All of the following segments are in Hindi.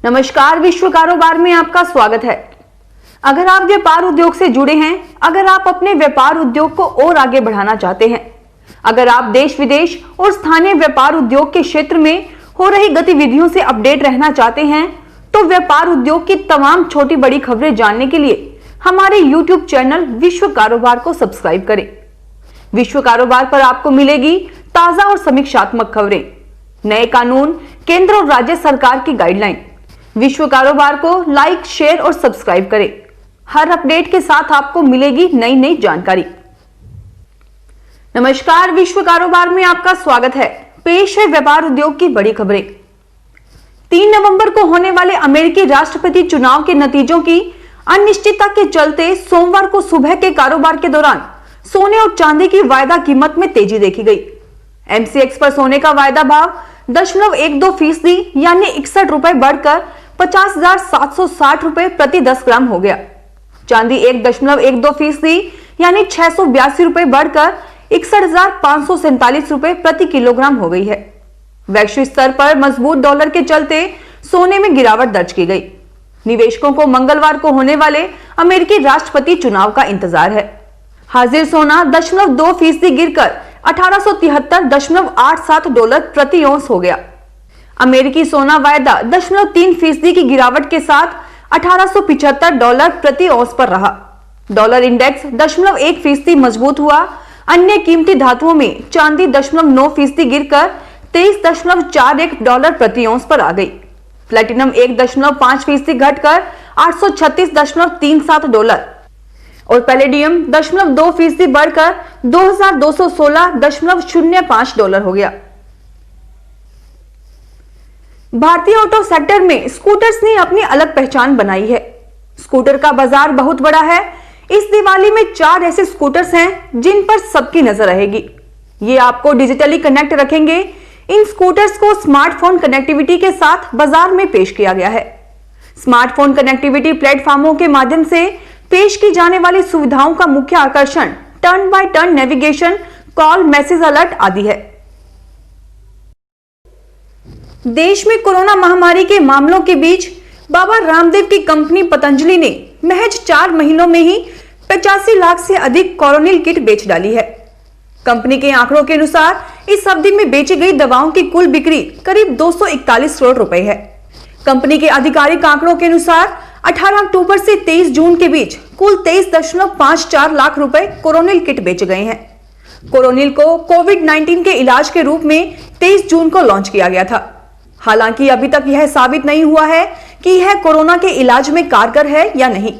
नमस्कार, विश्व कारोबार में आपका स्वागत है। अगर आप व्यापार उद्योग से जुड़े हैं, अगर आप अपने व्यापार उद्योग को और आगे बढ़ाना चाहते हैं, अगर आप देश विदेश और स्थानीय व्यापार उद्योग के क्षेत्र में हो रही गतिविधियों से अपडेट रहना चाहते हैं, तो व्यापार उद्योग की तमाम छोटी बड़ी खबरें जानने के लिए हमारे YouTube चैनल विश्व कारोबार को सब्सक्राइब करें। विश्व कारोबार पर आपको मिलेगी ताजा और समीक्षात्मक खबरें, नए कानून, केंद्र और राज्य सरकार की गाइडलाइन। विश्व कारोबार को लाइक, शेयर और सब्सक्राइब करें। हर अपडेट के साथ आपको मिलेगी नई नई जानकारी। नमस्कार, विश्व कारोबार में आपका स्वागत है। पेश है व्यापार उद्योग की बड़ी खबरें। 3 नवंबर को होने वाले अमेरिकी राष्ट्रपति चुनाव के नतीजों की अनिश्चितता के चलते सोमवार को सुबह के कारोबार के दौरान सोने और चांदी की वायदा कीमत में तेजी देखी गई। MCX पर सोने का वायदा भाव 0.12% यानी 61 रुपए बढ़कर 50,760 रुपए प्रति 10 ग्राम हो गया। चांदी 1.12% यानी 682 रुपए बढ़कर 61,547 रुपए प्रति किलोग्राम हो गई है। वैश्विक स्तर पर मजबूत डॉलर के चलते सोने में गिरावट दर्ज की गई। निवेशकों को मंगलवार को होने वाले अमेरिकी राष्ट्रपति चुनाव का इंतजार है। हाजिर सोना 0.2% गिरकर 1873.87 डॉलर प्रति औंस हो गया। अमेरिकी सोना वायदा 0.3% की गिरावट के साथ 1875 डॉलर प्रति औंस पर रहा। डॉलर इंडेक्स 0.1% मजबूत हुआ। अन्य कीमती धातुओं में चांदी 0.9% गिरकर 23.41 डॉलर प्रति औंस पर आ गई। प्लेटिनम 1.5% घटकर 836.37 डॉलर और पैलेडियम 0.2% बढ़कर 2216.05 डॉलर हो गया। भारतीय ऑटो सेक्टर में स्कूटर्स ने अपनी अलग पहचान बनाई है। स्कूटर का बाजार बहुत बड़ा है। इस दिवाली में 4 ऐसे स्कूटर्स हैं जिन पर सबकी नजर रहेगी। ये आपको डिजिटली कनेक्ट रखेंगे। इन स्कूटर्स को स्मार्टफोन कनेक्टिविटी के साथ बाजार में पेश किया गया है। स्मार्टफोन कनेक्टिविटी प्लेटफॉर्मों के माध्यम से पेश की जाने वाली सुविधाओं का मुख्य आकर्षण turn by turn navigation, call, message alert आदि है। देश में कोरोना महामारी के मामलों के बीच बाबा रामदेव की कंपनी पतंजलि ने महज 4 महीनों में ही 85 लाख से अधिक कोरोनिल किट बेच डाली है। कंपनी के आंकड़ों के अनुसार इस अवधि में बेची गई दवाओं की कुल बिक्री करीब 241 करोड़ रुपए है। कंपनी के आधिकारिक आंकड़ों के अनुसार 18 अक्टूबर से 23 जून के बीच कुल 23.54 लाख रुपए कोरोनिल किट बेचे गए हैं। कोरोनिल को कोविड-19 के इलाज के रूप में 23 जून को लॉन्च किया गया था। हालांकि अभी तक यह साबित नहीं हुआ है कि यह कोरोना के इलाज में कारगर है या नहीं।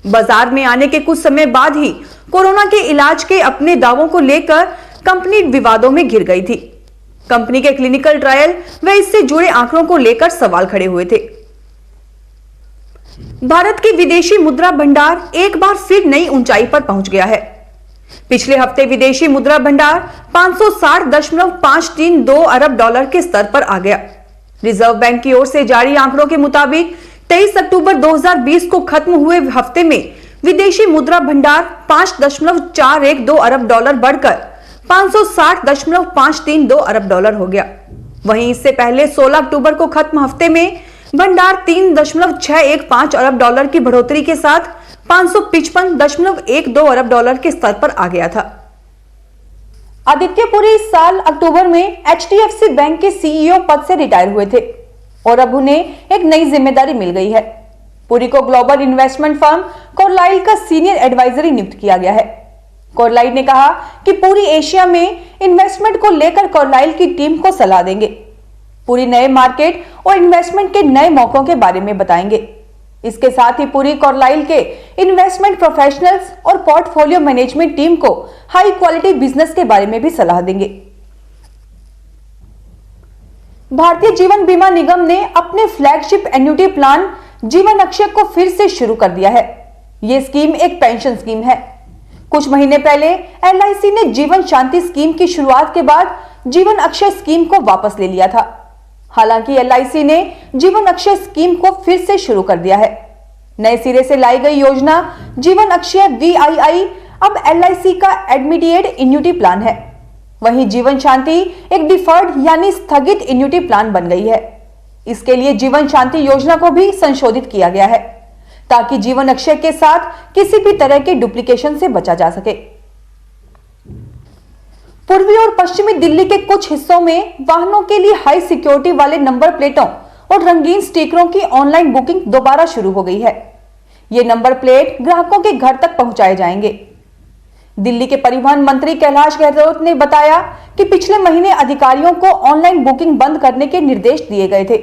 बाजार में आने के कुछ समय बाद ही कोरोना के इलाज के अपने दावों को लेकर कंपनी विवादों में घिर गई थी। कंपनी के क्लिनिकल ट्रायल व इससे जुड़े आंकड़ों को लेकर सवाल खड़े हुए थे। भारत के विदेशी मुद्रा भंडार एक बार फिर नई ऊंचाई पर पहुंच गया है। पिछले हफ्ते विदेशी मुद्रा भंडार 560.532 अरब डॉलर के स्तर पर आ गया। रिजर्व बैंक की ओर से जारी आंकड़ों के मुताबिक 23 अक्टूबर 2020 को खत्म हुए हफ्ते में विदेशी मुद्रा भंडार 5.412 अरब डॉलर बढ़कर 560.532 अरब डॉलर हो गया। वहीं इससे पहले 16 अक्टूबर को खत्म हफ्ते में भंडार 3.615 अरब डॉलर की बढ़ोतरी के साथ 555.12 अरब डॉलर के स्तर पर आ गया था। आदित्य पुरी इस साल अक्टूबर में HDFC बैंक के CEO पद से रिटायर हुए थे और अब उन्हें एक नई जिम्मेदारी मिल गई है। पुरी को ग्लोबल इन्वेस्टमेंट फर्म कार्लाइल का सीनियर एडवाइजरी नियुक्त किया गया है। कार्लाइल ने कहा कि पूरी एशिया में इन्वेस्टमेंट को लेकर कार्लाइल की टीम को सलाह देंगे। पुरी नए मार्केट और इन्वेस्टमेंट के नए मौकों के बारे में बताएंगे। इसके साथ ही पुरी कार्लाइल के इन्वेस्टमेंट प्रोफेशनल्स और पोर्टफोलियो मैनेजमेंट टीम को हाई क्वालिटी बिजनेस के बारे में भी सलाह देंगे। भारतीय जीवन बीमा निगम ने अपने फ्लैगशिप एन्युटी प्लान जीवन अक्षय को फिर से शुरू कर दिया है। यह स्कीम एक पेंशन स्कीम है। कुछ महीने पहले LIC ने जीवन शांति स्कीम की शुरुआत के बाद जीवन अक्षय स्कीम को वापस ले लिया था। हालांकि LIC ने जीवन अक्षय स्कीम को फिर से शुरू कर दिया है। नए सिरे से लाई गई योजना जीवन अक्षय VII अब LIC का एडमिटेड इन्यूटी प्लान है। वहीं जीवन शांति एक डिफर्ड यानी स्थगित इन्यूटी प्लान बन गई है। इसके लिए जीवन शांति योजना को भी संशोधित किया गया है ताकि जीवन अक्षय के साथ किसी भी तरह के डुप्लीकेशन से बचा जा सके। पूर्वी और पश्चिमी दिल्ली के कुछ हिस्सों में वाहनों के लिए हाई सिक्योरिटी वाले नंबर प्लेटों और रंगीन स्टिकरों की ऑनलाइन बुकिंग दोबारा शुरू हो गई है। ये नंबर प्लेट ग्राहकों के घर तक पहुंचाए जाएंगे। दिल्ली के परिवहन मंत्री कैलाश गहलोत ने बताया कि पिछले महीने अधिकारियों को ऑनलाइन बुकिंग बंद करने के निर्देश दिए गए थे।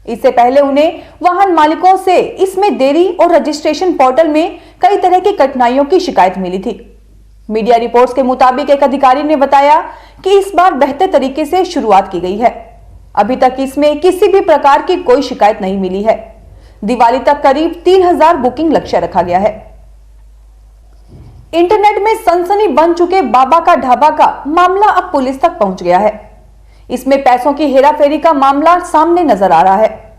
इससे पहले उन्हें वाहन मालिकों से इसमें देरी और रजिस्ट्रेशन पोर्टल में कई तरह की कठिनाइयों की शिकायत मिली थी। मीडिया रिपोर्ट्स के मुताबिक एक अधिकारी ने बताया कि इस बार बेहतर तरीके से शुरुआत की गई है। अभी तक इसमें किसी भी प्रकार की कोई शिकायत नहीं मिली है। दिवाली तक करीब 3000 बुकिंग लक्ष्य रखा गया है। इंटरनेट में सनसनी बन चुके बाबा का ढाबा का मामला अब पुलिस तक पहुंच गया है। इसमें पैसों की हेराफेरी का मामला सामने नजर आ रहा है।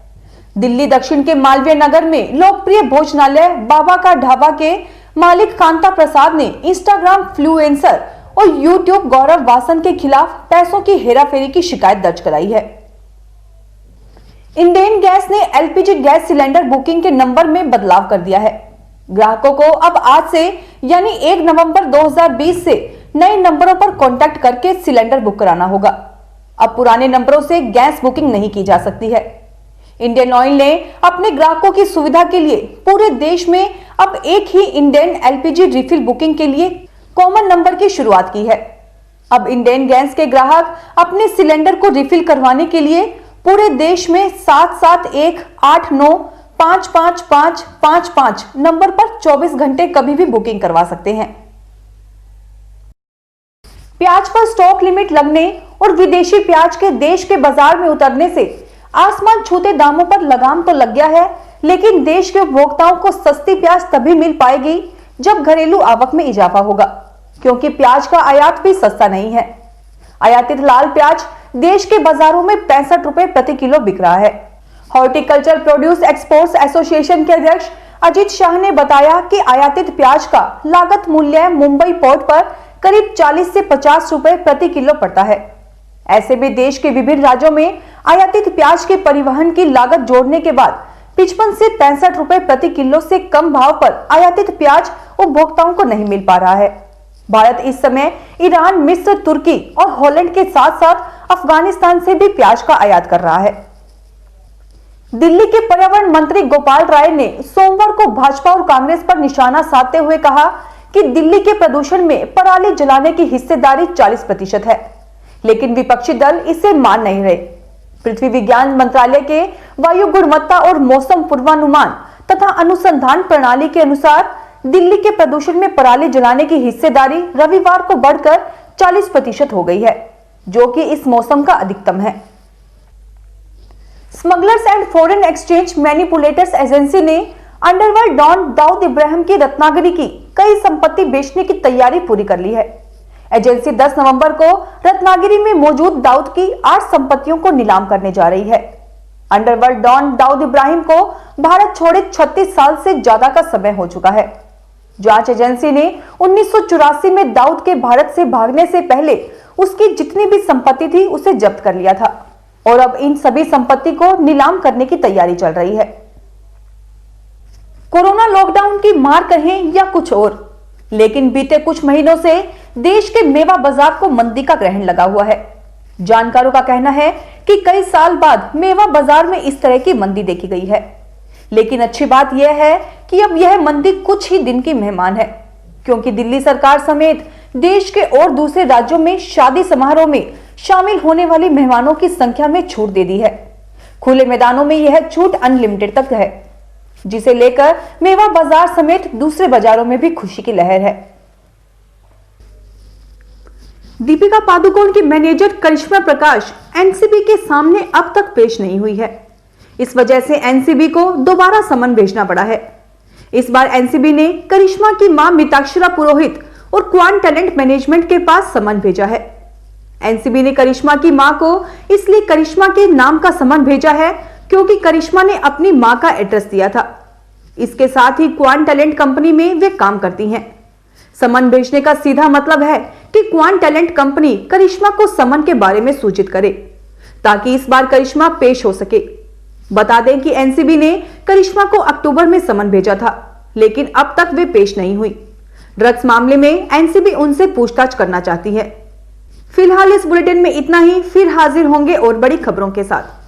दिल्ली दक्षिण के मालवीय नगर में लोकप्रिय भोजनालय बाबा का ढाबा के मालिक कांता प्रसाद ने इंस्टाग्राम इन्फ्लुएंसर और यूट्यूब गौरव वासन के खिलाफ पैसों की हेराफेरी की शिकायत दर्ज कराई है। इंडेन गैस ने एलपीजी गैस सिलेंडर बुकिंग के नंबर में बदलाव कर दिया है। ग्राहकों को अब आज से यानी 1 नवंबर 2020 से नए नंबरों पर कांटेक्ट करके सिलेंडर बुक कराना होगा। अब पुराने नंबरों से गैस बुकिंग नहीं की जा सकती है। इंडियन ऑयल ने अपने ग्राहकों की सुविधा के लिए पूरे देश में अब एक ही इंडेन एलपीजी रिफिल बुकिंग के लिए कॉमन नंबर की शुरुआत की है। अब इंडेन गैस के ग्राहक अपने सिलेंडर को रिफिल करवाने के लिए पूरे देश में 7718955555 नंबर पर 24 घंटे कभी भी बुकिंग करवा सकते हैं। प्याज पर स्टॉक लिमिट लगने और विदेशी प्याज के देश के बाजार में उतरने से आसमान छूते दामों पर लगाम तो लग गया है, लेकिन देश के उपभोक्ताओं को सस्ती प्याज तभी मिल पाएगी जब घरेलू आवक में इजाफा होगा, क्योंकि प्याज का आयात भी सस्ता नहीं है। आयातित लाल प्याज देश के बाजारों में 65 रुपए प्रति किलो बिक रहा है। हॉर्टिकल्चर प्रोड्यूस एक्सपोर्ट्स एसोसिएशन के अध्यक्ष अजीत शाह ने बताया कि आयातित प्याज का लागत मूल्य मुंबई पोर्ट पर करीब 40 से 50 रुपए प्रति किलो पड़ता है। ऐसे में देश के विभिन्न राज्यों में आयातित प्याज के परिवहन की लागत जोड़ने के बाद 55 से 65 रुपए प्रति किलो से कम भाव पर आयातित प्याज उपभोक्ताओं को नहीं मिल पा रहा है। भारत इस समय ईरान, मिस्र, तुर्की और हॉलैंड के साथ साथ अफगानिस्तान से भी प्याज का आयात कर रहा है। दिल्ली के पर्यावरण मंत्री गोपाल राय ने सोमवार को भाजपा और कांग्रेस पर निशाना साधते हुए कहा कि दिल्ली के प्रदूषण में पराली जलाने की हिस्सेदारी 40% है, लेकिन विपक्षी दल इसे मान नहीं रहे। पृथ्वी विज्ञान मंत्रालय के वायु गुणवत्ता और मौसम पूर्वानुमान तथा अनुसंधान प्रणाली के अनुसार दिल्ली के प्रदूषण में पराली जलाने की हिस्सेदारी रविवार को बढ़कर 40% हो गई है, जो कि इस मौसम का अधिकतम है। Smugglers and foreign exchange manipulators agency ने अंडरवर्ल्ड डॉन दाऊद इब्राहिम की रत्नागिरी की कई संपत्ति बेचने की तैयारी पूरी कर ली है। एजेंसी 10 नवंबर को रत्नागिरी में मौजूद दाऊद की 8 संपत्तियों को नीलाम करने जा रही है। अंडरवर्ल्ड डॉन दाऊद इब्राहिम को भारत छोड़े 36 साल से ज्यादा का समय हो चुका है। जांच एजेंसी ने 1984 में दाऊद के भारत से भागने से पहले उसकी जितनी भी संपत्ति थी उसे जब्त कर लिया था और अब इन सभी संपत्ति को नीलाम करने की तैयारी चल रही है। कोरोना लॉकडाउन की मार कहें या कुछ और, लेकिन बीते कुछ महीनों से देश के मेवा बाजार को मंदी का ग्रहण लगा हुआ है। जानकारों का कहना है कि कई साल बाद मेवा बाजार में इस तरह की मंदी देखी गई है, लेकिन अच्छी बात यह है कि अब यह मंदी कुछ ही दिन की मेहमान है, क्योंकि दिल्ली सरकार समेत देश के और दूसरे राज्यों में शादी समारोह में शामिल होने वाले मेहमानों की संख्या में छूट दे दी है। खुले मैदानों में यह छूट अनलिमिटेड तक है, जिसे लेकर मेवा बाजार समेत दूसरे बाजारों में भी खुशी की लहर है। दीपिका पादुकोण की मैनेजर करिश्मा प्रकाश एनसीबी के सामने अब तक पेश नहीं हुई है। इस वजह से एनसीबी को दोबारा समन भेजना पड़ा है। इस बार एनसीबी ने करिश्मा की मां मिताक्षरा पुरोहित और क्वांट टैलेंट मैनेजमेंट के पास समन भेजा है। एनसीबी ने करिश्मा की मां को इसलिए करिश्मा के नाम का समन भेजा है क्योंकि करिश्मा ने अपनी मां का एड्रेस दिया था। इसके साथ ही क्वांट टैलेंट कंपनी में वे काम करती हैं। समन भेजने का सीधा मतलब है कि क्वांट टैलेंट कंपनी करिश्मा को समन के बारे में सूचित करे, ताकि इस बार करिश्मा पेश हो सके। बता दें कि एनसीबी ने करिश्मा को अक्टूबर में समन भेजा था, लेकिन अब तक वे पेश नहीं हुई। ड्रग्स मामले में एनसीबी उनसे पूछताछ करना चाहती है। फिलहाल इस बुलेटिन में इतना ही, फिर हाजिर होंगे और बड़ी खबरों के साथ।